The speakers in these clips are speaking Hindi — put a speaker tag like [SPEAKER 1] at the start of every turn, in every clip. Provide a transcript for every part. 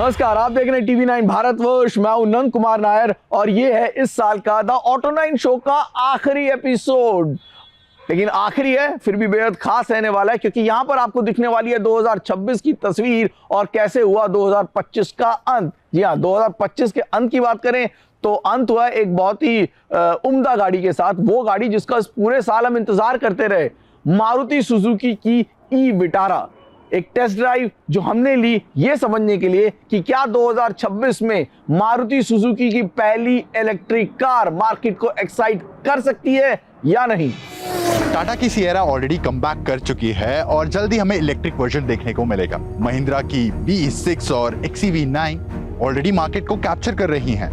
[SPEAKER 1] नमस्कार, आप देख रहे हैं टीवी 9 भारतवर्ष। मैं हूं नंद कुमार नायर और ये है इस साल का द ऑटो 9 शो का आखिरी एपिसोड। लेकिन आखिरी है, फिर भी बेहद खास रहने वाला है, क्योंकि यहां पर आपको दिखने वाली है 2026 की तस्वीर और कैसे हुआ 2025 का अंत। जी हाँ, 2025 के अंत की बात करें तो अंत हुआ एक बहुत ही उम्दा गाड़ी के साथ। वो गाड़ी जिसका पूरे साल हम इंतजार करते रहे, मारुति सुजुकी की ई विटारा। एक टेस्ट ड्राइव जो हमने ली ये समझने के लिए कि क्या 2026 में मारुति सुजुकी की पहली इलेक्ट्रिक कार मार्केट को एक्साइट कर सकती है या नहीं।
[SPEAKER 2] टाटा की सिएरा ऑलरेडी कमबैक कर चुकी है और जल्दी हमें इलेक्ट्रिक वर्जन देखने को मिलेगा। महिंद्रा की BE6 और XEV9 ऑलरेडी मार्केट को कैप्चर कर रही हैं।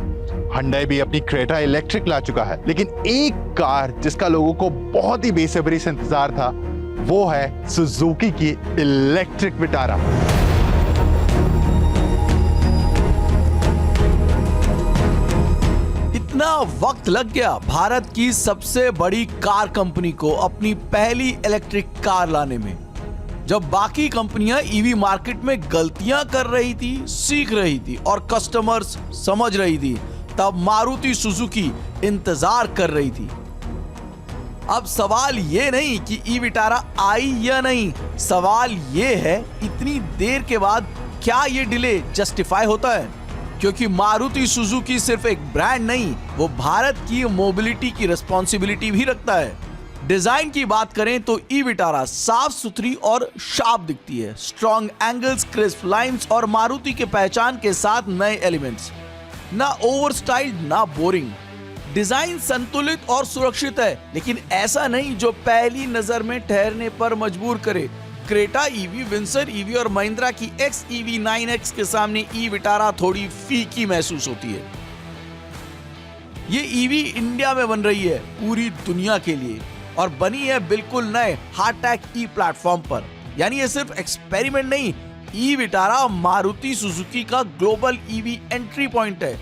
[SPEAKER 2] Hyundai भी अपनी क्रेटा इलेक्ट्रिक ला चुका है, लेकिन एक कार जिसका लोगों को बहुत ही बेसब्री से इंतजार था वो है सुजुकी की इलेक्ट्रिक विटारा।
[SPEAKER 3] इतना वक्त लग गया भारत की सबसे बड़ी कार कंपनी को अपनी पहली इलेक्ट्रिक कार लाने में। जब बाकी कंपनियां ईवी मार्केट में गलतियां कर रही थी, सीख रही थी और कस्टमर्स समझ रही थी, तब मारुति सुजुकी इंतजार कर रही थी। अब सवाल ये नहीं कि ई विटारा आई या नहीं, सवाल ये है इतनी देर के बाद क्या ये डिले जस्टिफाई होता है। क्योंकि मारुति सुजुकी सिर्फ एक ब्रांड नहीं, वो भारत की मोबिलिटी की रिस्पॉन्सिबिलिटी भी रखता है। डिजाइन की बात करें तो ई विटारा साफ सुथरी और शार्प दिखती है। स्ट्रॉन्ग एंगल्स, क्रिस्प लाइंस और मारुति के पहचान के साथ नए एलिमेंट्स। ना ओवर स्टाइल्ड ना बोरिंग। डिजाइन संतुलित और सुरक्षित है, लेकिन ऐसा नहीं जो पहली नजर में ठहरने पर मजबूर करे। क्रेटा ईवी, विंसर ईवी और महिंद्रा की XEV9X के सामने ई विटारा थोड़ी फीकी महसूस होती है। ये ईवी इंडिया में बन रही है पूरी दुनिया के लिए और बनी है बिल्कुल नए हार्टेक ई प्लेटफॉर्म पर। यानी ये सिर्फ एक्सपेरिमेंट नहीं, ई विटारा मारुति सुजुकी का ग्लोबल ईवी एंट्री पॉइंट है।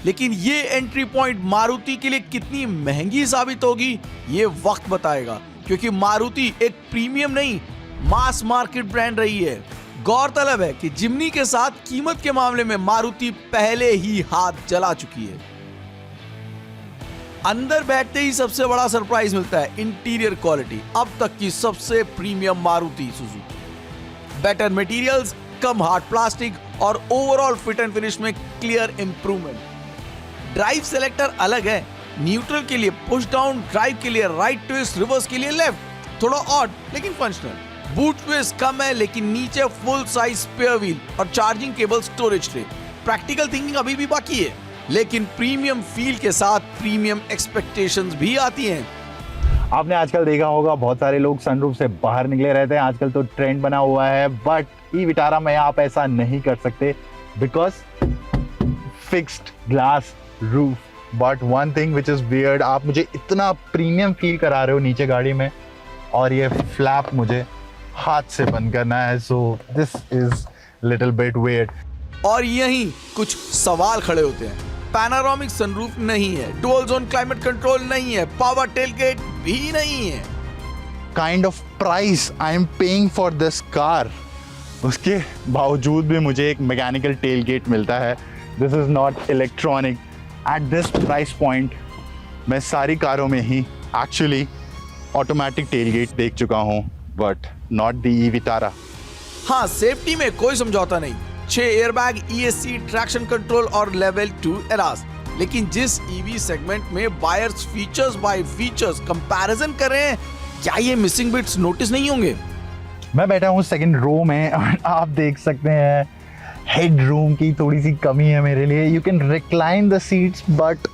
[SPEAKER 3] लेकिन ये एंट्री पॉइंट मारुति के लिए कितनी महंगी साबित होगी ये वक्त बताएगा, क्योंकि मारुति एक प्रीमियम नहीं, मास मार्केट ब्रांड रही है। गौरतलब है कि जिम्नी के साथ कीमत के मामले में मारुति पहले ही हाथ जला चुकी है। अंदर बैठते ही सबसे बड़ा सरप्राइज मिलता है इंटीरियर क्वालिटी, अब तक की सबसे premium Maruti Suzuki. Better materials, कम हार्ड प्लास्टिक और ओवरऑल फिट एंड फिनिश में क्लियर इंप्रूवमेंट। ड्राइव सेलेक्टर अलग है, न्यूट्रल के लिए पुश डाउन, ड्राइव के लिए राइट ट्विस्ट, रिवर्स के लिए लेफ्ट। थोड़ा ऑड लेकिन फंक्शनल। बूट स्पेस कम है लेकिन नीचे फुल साइज स्पेयर व्हील और charging cable storage tray. Practical thinking अभी भी बाकी है, लेकिन प्रीमियम फील के साथ प्रीमियम एक्सपेक्टेशंस भी आती हैं।
[SPEAKER 2] आपने आजकल देखा होगा बहुत सारे लोग सनरूफ से बाहर निकले रहते हैं, आजकल तो ट्रेंड बना हुआ है। बट ई विटारा में आप ऐसा नहीं कर सकते because fixed glass roof. But one thing which is weird, आप मुझे इतना प्रीमियम फील करा रहे हो नीचे गाड़ी में और ये फ्लैप मुझे हाथ से बंद करना है, so this is little bit weird.
[SPEAKER 3] और यहीं कुछ सवाल खड़े होते हैं। पैनोरामिक सनरूफ नहीं है, डुअल जोन क्लाइमेट कंट्रोल नहीं है, पावर टेलगेट भी नहीं है।
[SPEAKER 2] Kind of price I am paying for this car, उसके बावजूद भी मुझे एक मैकेनिकल टेलगेट मिलता है। This is not electronic. At this price point मैं सारी कारों में ही एक्चुअली ऑटोमेटिक टेलगेट देख चुका हूँ, but not the E Vitara.
[SPEAKER 3] हाँ, सेफ्टी में कोई समझौता नहीं, 6 एयरबैग, ESC, ट्रैक्शन कंट्रोल और लेवल 2 एडास। लेकिन जिस ईवी सेगमेंट में buyers features by features comparison कर रहे हैं, क्या ये मिसिंग बिट्स नोटिस नहीं होंगे?
[SPEAKER 2] मैं बैठा हूँ सेकंड रो में और आप देख सकते हैं हेड रूम की थोड़ी सी कमी है मेरे लिए। You can recline the seats but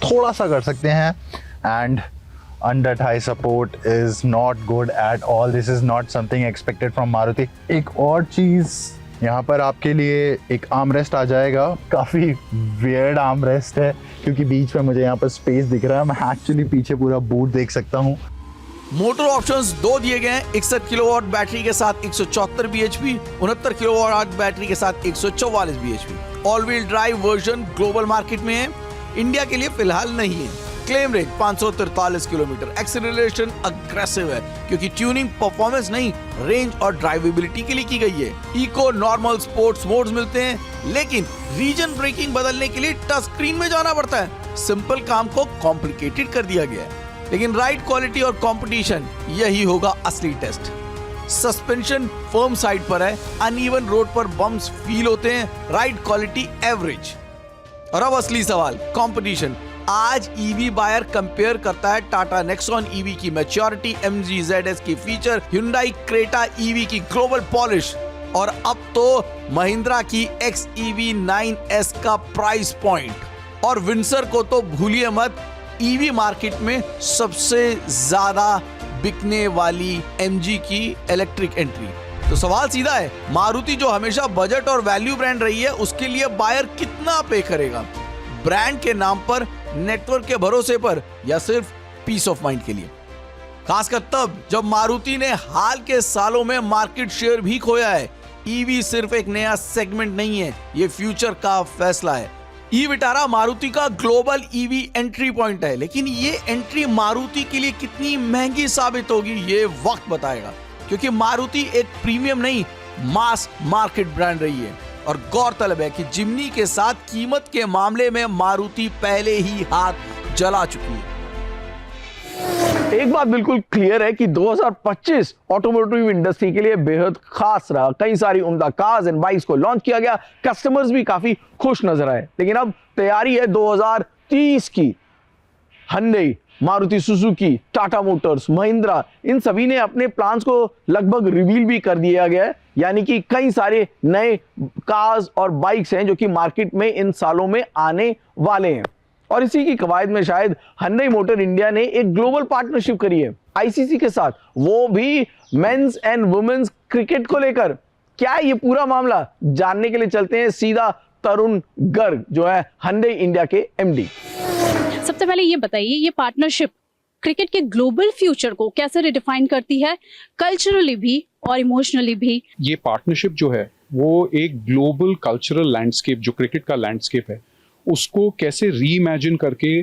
[SPEAKER 2] थोड़ा सा कर सकते हैं। And under Thai support is not good at all. This is not something expected from Maruti. एक और चीज़, यहाँ पर आपके लिए एक आर्मरेस्ट आ जाएगा। काफ़ी वियर्ड आर्मरेस्ट है क्योंकि बीच में मुझे यहाँ पर स्पेस दिख रहा है। मैं एक्चुअली पीछे पूरा बूट देख सकता हूँ।
[SPEAKER 3] मोटर ऑप्शंस 2 दिए गए हैं, 61 किलोवाट बैटरी के साथ 174 bhp, 69 किलोवाट बैटरी के साथ 144 bhp। All wheel drive version global market में है, इंडिया के लिए फिलहाल नहीं है। Claim range 543 kilometre. Acceleration aggressive है क्योंकि ट्यूनिंग परफॉर्मेंस नहीं, रेंज और ड्राइवेबिलिटी के लिए की गई है। इको, नॉर्मल, स्पोर्ट्स मोड्स मिलते हैं, लेकिन रीजन ब्रेकिंग बदलने के लिए टच स्क्रीन में जाना पड़ता है। सिंपल काम को कॉम्प्लिकेटेड कर दिया गया है। लेकिन राइड क्वालिटी और कंपटीशन, यही होगा असली टेस्ट। सस्पेंशन फर्म साइड पर है, अनइवन रोड पर बम्प्स फील होते हैं, राइड क्वालिटी एवरेज। और अब असली सवाल, कंपटीशन। आज ईवी बायर कंपेयर करता है टाटा नेक्सॉन ईवी की मैच्योरिटी, MG ZS की फीचर, Hyundai क्रेटा ईवी की ग्लोबल पॉलिश, और अब तो महिंद्रा की XEV 9S का प्राइस पॉइंट। और विंसर को तो भूलिए मत, ईवी मार्केट में सबसे ज्यादा बिकने वाली MG की इलेक्ट्रिक एंट्री। तो सवाल सीधा है, मारुति जो हमेशा बजट और वैल्यू ब्रांड रही है, उसके लिए बायर कितना पे करेगा? ब्रांड के नाम पर, नेटवर्क के भरोसे पर, या सिर्फ पीस ऑफ माइंड के लिए? खासकर तब जब मारुति ने हाल के सालों में मार्केट शेयर भी खोया है। ईवी सिर्फ एक नया सेगमेंट नहीं है, ये फ्यूचर का फैसला है। ई विटारा मारुति का ग्लोबल ईवी एंट्री पॉइंट है, लेकिन ये एंट्री मारुति के लिए कितनी महंगी साबित होगी, ये वक्त बताएगा। क्योंकि मारुति एक प्रीमियम नहीं, मास मार्केट ब्रांड रही है। और गौरतलब है कि जिम्नी के साथ कीमत के मामले में मारुति पहले ही हाथ जला चुकी है।
[SPEAKER 1] एक बात बिल्कुल क्लियर है कि 2025 ऑटोमोटिव इंडस्ट्री के लिए बेहद खास रहा। कई सारी उम्दा कार्स एंड बाइक्स को लॉन्च किया गया, कस्टमर्स भी काफी खुश नजर आए। लेकिन अब तैयारी है 2030 की। Hyundai, Maruti Suzuki, Tata motors, Mahindra, इन सभी ने अपने प्लान्स को लगभग रिवील भी कर दिया गया है। यानी कि कई सारे नए कार्स और बाइक्स हैं जो कि मार्केट में इन सालों में आने वाले हैं। और इसी की कवायद में शायद Hyundai मोटर इंडिया ने एक ग्लोबल पार्टनरशिप करी है ICC के साथ, वो भी मेंस एंड वुमेन्स क्रिकेट को लेकर। क्या है ये पूरा मामला, जानने के लिए चलते हैं सीधा तरुण गर्ग जो है Hyundai इंडिया के MD।
[SPEAKER 4] सबसे पहले ये बताइए, ये पार्टनरशिप क्रिकेट के ग्लोबल फ्यूचर को कैसे रिडिफाइन करती है, कल्चरली भी और इमोशनली भी?
[SPEAKER 5] ये पार्टनरशिप जो है वो एक ग्लोबल कल्चरल लैंडस्केप, जो क्रिकेट का लैंडस्केप है, उसको कैसे रीइमेजिन करके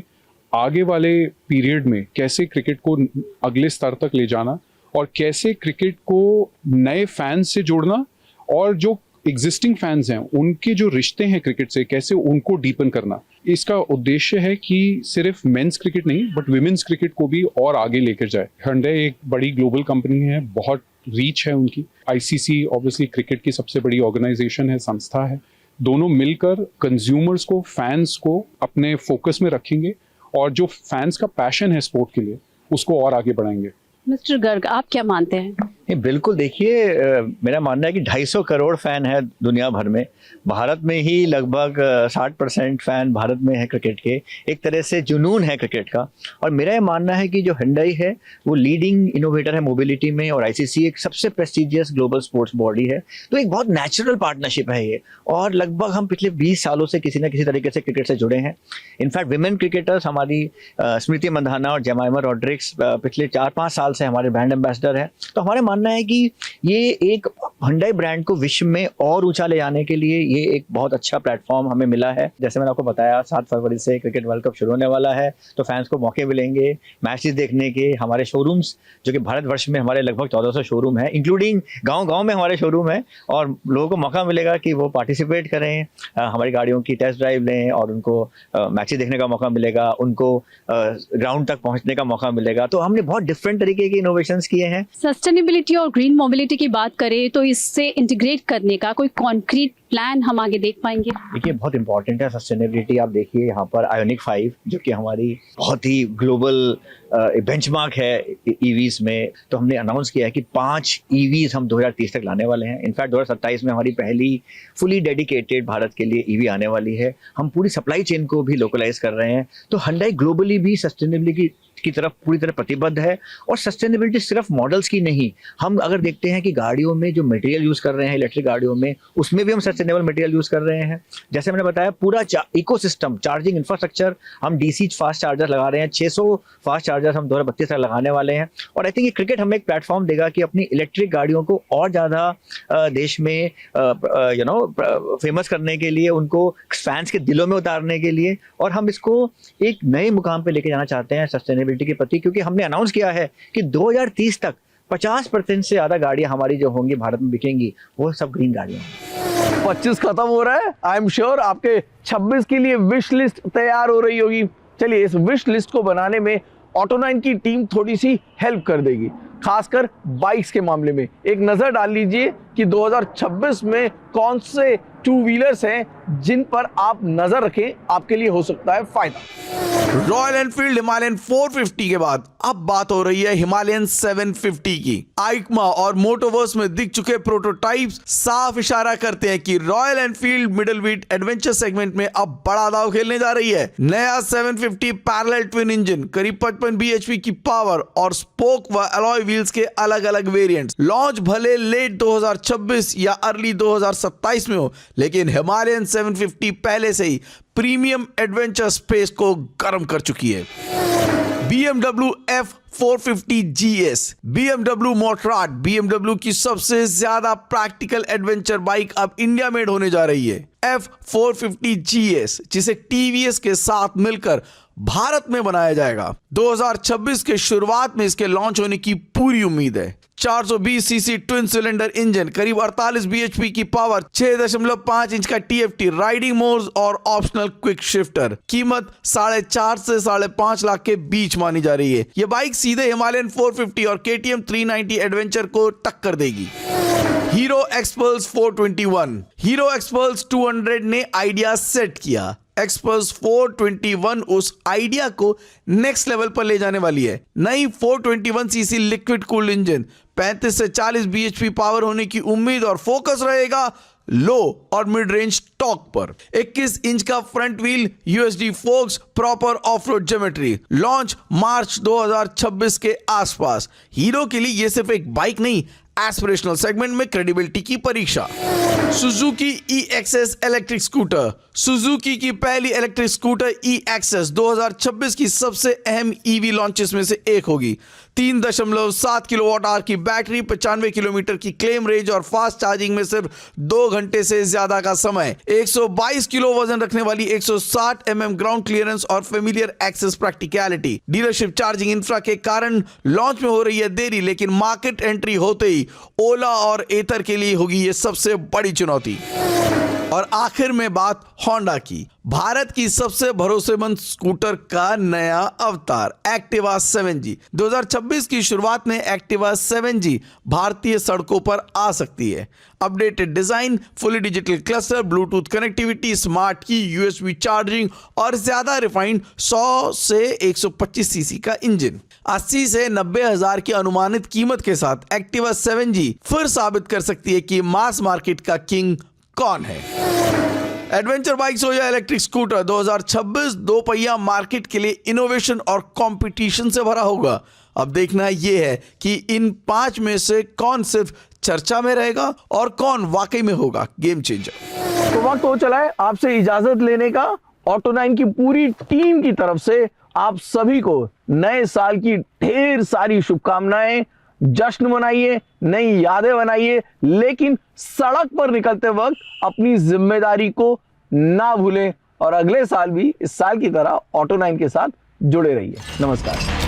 [SPEAKER 5] आगे वाले पीरियड में कैसे क्रिकेट को अगले स्तर तक ले जाना, और कैसे क्रिकेट को नए फैंस से जोड़ना, और जो एग्जिस्टिंग फैंस हैं उनके जो रिश्ते हैं क्रिकेट से कैसे उनको डीपन करना। इसका उद्देश्य है कि सिर्फ मेंस क्रिकेट नहीं बट विमेंस क्रिकेट को भी और आगे लेकर जाए। Hyundai एक बड़ी ग्लोबल कंपनी है, बहुत रीच है उनकी। ICC ऑब्वियसली क्रिकेट की सबसे बड़ी ऑर्गेनाइजेशन है, संस्था है। दोनों मिलकर कंज्यूमर्स को, फैंस को अपने फोकस में रखेंगे और जो फैंस का पैशन है स्पोर्ट के लिए उसको और आगे बढ़ाएंगे।
[SPEAKER 4] मिस्टर गर्ग, आप क्या मानते हैं?
[SPEAKER 6] बिल्कुल, देखिए मेरा मानना है कि 250 करोड़ फैन है दुनिया भर में। भारत में ही लगभग 60% फैन भारत में है क्रिकेट के। एक तरह से जुनून है क्रिकेट का। और मेरा ये मानना है कि जो Hyundai है वो लीडिंग इनोवेटर है मोबिलिटी में, और ICC एक सबसे प्रेस्टिजियस ग्लोबल स्पोर्ट्स बॉडी है। तो एक बहुत नेचुरल पार्टनरशिप है ये, और लगभग हम पिछले 20 सालों से किसी न किसी तरीके से क्रिकेट से जुड़े हैं। इनफैक्ट विमेन क्रिकेटर्स हमारी स्मृति मंधाना और जेमाइमा रॉड्रिक्स पिछले 4-5 साल से हमारे ब्रांड एम्बेसडर है। तो हमारा मानना है कि ये एक Hyundai ब्रांड को विश्व में और ऊंचा ले जाने के लिए ये एक बहुत अच्छा प्लेटफॉर्म हमें मिला है। जैसे मैंने आपको बताया 7 फरवरी से क्रिकेट वर्ल्ड कप शुरू होने वाला है, तो फैंस को मौके मिलेंगे मैचेस देखने के। हमारे शोरूम्स जो कि भारतवर्ष में हमारे लगभग 1400 शोरूम है, इंक्लूडिंग गांव-गांव में हमारे शोरूम है, और लोगों को मौका मिलेगा कि वो पार्टिसिपेट करें, हमारी गाड़ियों की टेस्ट ड्राइव लें, और उनको मैचेस देखने का मौका मिलेगा, उनको ग्राउंड तक पहुंचने का मौका मिलेगा। तो हमने बहुत डिफरेंट तरीके के इनोवेशंस किए हैं।
[SPEAKER 4] सस्टेनेबिलिटी और ग्रीन मोबिलिटी की बात करें तो इससे इंटीग्रेट करने का कोई कॉन्क्रीट प्लान हम आगे देख पाएंगे?
[SPEAKER 6] देखिए, बहुत इंपॉर्टेंट है सस्टेनेबिलिटी। आप देखिए यहाँ पर आयोनिक 5 जो कि हमारी बहुत ही ग्लोबल बेंचमार्क है ईवीज में, तो हमने अनाउंस किया है कि 5 ईवीज हम 2030 तक लाने वाले हैं। इनफैक्ट 2027 में हमारी पहली फुली डेडिकेटेड भारत के लिए ईवी आने वाली है। हम पूरी सप्लाई चेन को भी लोकलाइज कर रहे हैं। तो Hyundai ग्लोबली भी सस्टेनेबिलिटी की तरफ पूरी तरह प्रतिबद्ध है। और सस्टेनेबिलिटी सिर्फ मॉडल्स की नहीं, हम अगर देखते हैं कि गाड़ियों में जो मटेरियल यूज कर रहे हैं इलेक्ट्रिक गाड़ियों में, उसमें भी हम सस्टेनेबल मटेरियल यूज कर रहे हैं। जैसे मैंने बताया, पूरा इकोसिस्टम, चार्जिंग इंफ्रास्ट्रक्चर, हम डीसी फास्ट चार्जर लगा रहे हैं, 600 फास्ट चार्जर हम 2032 तक लगाने वाले हैं। और आई थिंक ये क्रिकेट हमें एक प्लेटफॉर्म देगा कि अपनी इलेक्ट्रिक गाड़ियों को और ज़्यादा देश में फेमस करने के लिए, उनको फैंस के दिलों में उतारने के लिए, और हम इसको एक नए मुकाम पे लेके जाना चाहते हैं सस्टेनेबिलिटी के प्रति, क्योंकि हमने अनाउंस किया है कि 2030 तक 50% से ज्यादा गाड़ियां हमारी जो होंगी भारत में बिकेंगी, वो सब ग्रीन गाड़ियां होंगी।
[SPEAKER 1] 25 खत्म हो रहा है, आई एम श्योर आपके 26 के लिए विश लिस्ट तैयार हो रही होगी। चलिए, इस विश लिस्ट को बनाने में ऑटो9 की टीम थोड़ी सी हेल्प कर देगी, खासकर बाइक्स के मामले में। एक नजर डाल लीजिए कि 2026 में कौन से टू व्हीलर्स हैं जिन पर आप नजर रखें, आपके लिए हो सकता है फायदा।
[SPEAKER 3] रॉयल एनफील्ड हिमालयन 450 के बाद अब बात हो रही है हिमालयन 750 की। आइकमा और मोटोवर्स में दिख चुके प्रोटोटाइप्स साफ इशारा करते हैं कि royal Enfield middleweight adventure segment में अब बड़ा दांव खेलने जा रही है। नया 750 पैरेलल ट्विन इंजन, करीब 55 bhp की पावर और स्पोक व अलॉय व्हील्स के अलग अलग वेरिएंट्स। लॉन्च भले लेट 2026 या अर्ली 2027 में हो, लेकिन हिमालयन 750 पहले से ही प्रीमियम एडवेंचर स्पेस को गर्म कर चुकी है। BMW F450 GS, BMW Motorrad, BMW की सबसे ज्यादा प्रैक्टिकल एडवेंचर बाइक अब इंडिया मेड होने जा रही है। F450 GS, जिसे TVS के साथ मिलकर भारत में बनाया जाएगा। 2026 के शुरुआत में इसके लॉन्च होने की पूरी उम्मीद है। 420 सीसी ट्विन सिलेंडर इंजन, करीब 48 bhp की पावर, 6.5 इंच का TFT, राइडिंग मोड्स और ऑप्शनल क्विक शिफ्टर। कीमत 4.5 से 5.5 लाख के बीच मानी जा रही है। यह बाइक सीधे हिमालयन 450 और KTM 390 एडवेंचर को टक्कर देगी। हीरो एक्सपल्स 421, हीरो एक्सपल्स 200 ने आइडिया सेट किया। एक्सपल्स 421 उस आइडिया को नेक्स्ट लेवल पर ले जाने वाली है। नई 421 सीसी लिक्विड कूल्ड इंजन, 35 से 40 bhp पावर होने की उम्मीद और फोकस रहेगा लो और मिड रेंज टॉक पर। 21 इंच का front wheel, USD focus, proper off road geometry. Launch March 2026 के आसपास। हीरो के लिए यह सिर्फ एक बाइक नहीं, एस्पिरेशनल सेगमेंट में क्रेडिबिलिटी की परीक्षा। Suzuki E-Access electric scooter, Suzuki की पहली इलेक्ट्रिक स्कूटर E-Access 2026 की सबसे अहम EV लॉन्चेस में से एक होगी। 3.7 किलोवाट आवर की बैटरी, 95 किलोमीटर की क्लेम रेंज और फास्ट चार्जिंग में सिर्फ 2 घंटे से ज्यादा का समय। 122 किलो वजन रखने वाली 160 mm ग्राउंड क्लियरेंस और familiar access practicality. Dealership charging infra के कारण लॉन्च में हो रही है देरी, लेकिन मार्केट एंट्री होते ही ओला और एथर के लिए होगी यह सबसे बड़ी चुनौती। और आखिर में बात होंडा की। भारत की सबसे भरोसेमंद स्कूटर का नया अवतार एक्टिवा 7G। 2026 की शुरुआत में एक्टिवा 7G भारतीय सड़कों पर आ सकती है। Updated design, fully digital cluster, Bluetooth connectivity, smart की, USB चार्जिंग और ज्यादा रिफाइंड 100 से 125 सीसी का इंजन। 80 से 90 हजार की अनुमानित कीमत के साथ एक्टिवा 7G फिर साबित कर सकती है कि मास मार्केट का किंग कौन है। एडवेंचर बाइक्स हो या इलेक्ट्रिक स्कूटर, 2026 दो पहिया मार्केट के लिए इनोवेशन और कंपटीशन से भरा होगा। अब देखना यह है कि इन 5 में से कौन सिर्फ चर्चा में रहेगा और कौन वाकई में होगा गेम चेंजर।
[SPEAKER 1] तो वक्त हो चला है आपसे इजाजत लेने का। ऑटो9 की पूरी टीम की तरफ से आप सभी को नए साल की ढेर सारी शुभकामनाएं। जश्न मनाइए, नई यादें बनाइए, लेकिन सड़क पर निकलते वक्त अपनी जिम्मेदारी को ना भूलें और अगले साल भी इस साल की तरह ऑटो9 के साथ जुड़े रहिए। नमस्कार।